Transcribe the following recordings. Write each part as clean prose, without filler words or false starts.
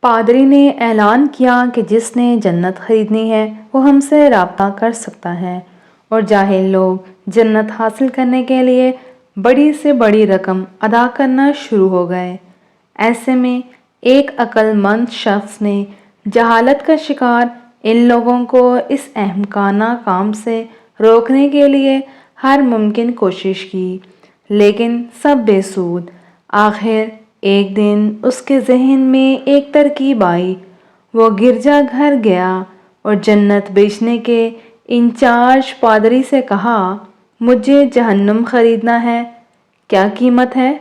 پادری نے اعلان کیا کہ جس نے جنت خریدنی ہے وہ ہم سے رابطہ کر سکتا ہے، اور جاہل لوگ جنت حاصل کرنے کے لیے بڑی سے بڑی رقم ادا کرنا شروع ہو گئے۔ ایسے میں ایک عقل مند شخص نے جہالت کا شکار ان لوگوں کو اس احمقانہ کام سے روکنے کے لیے ہر ممکن کوشش کی، لیکن سب بے سود۔ آخر ایک دن اس کے ذہن میں ایک ترکیب آئی۔ وہ گرجا گھر گیا اور جنت بیچنے کے انچارج پادری سے کہا، مجھے جہنم خریدنا ہے، کیا قیمت ہے؟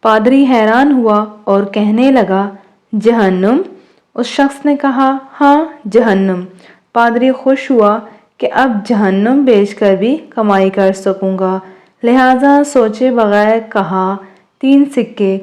پادری حیران ہوا اور کہنے لگا، جہنم؟ اس شخص نے کہا، ہاں جہنم۔ پادری خوش ہوا کہ اب جہنم بیچ کر بھی کمائی کر سکوں گا، لہٰذا سوچے بغیر کہا، 3 سکے۔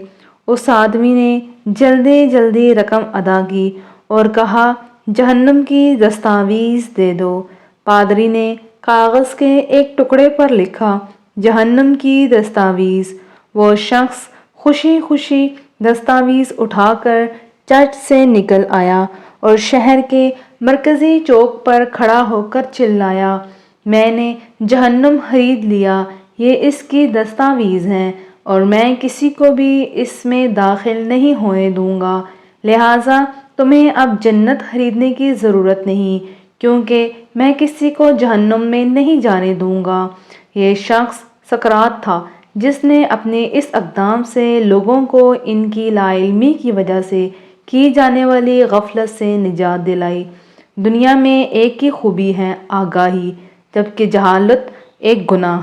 اس آدمی نے جلدی جلدی رقم ادا کی اور کہا، جہنم کی دستاویز دے دو۔ پادری نے کاغذ کے ایک ٹکڑے پر لکھا، جہنم کی دستاویز۔ وہ شخص خوشی خوشی دستاویز اٹھا کر چرچ سے نکل آیا اور شہر کے مرکزی چوک پر کھڑا ہو کر چلایا، میں نے جہنم خرید لیا، یہ اس کی دستاویز ہیں اور میں کسی کو بھی اس میں داخل نہیں ہونے دوں گا، لہٰذا تمہیں اب جنت خریدنے کی ضرورت نہیں، کیونکہ میں کسی کو جہنم میں نہیں جانے دوں گا۔ یہ شخص سقراط تھا جس نے اپنے اس اقدام سے لوگوں کو ان کی لا علمی کی وجہ سے کی جانے والی غفلت سے نجات دلائی۔ دنیا میں ایک ہی خوبی ہے، آگاہی، جبکہ جہالت ایک گناہ۔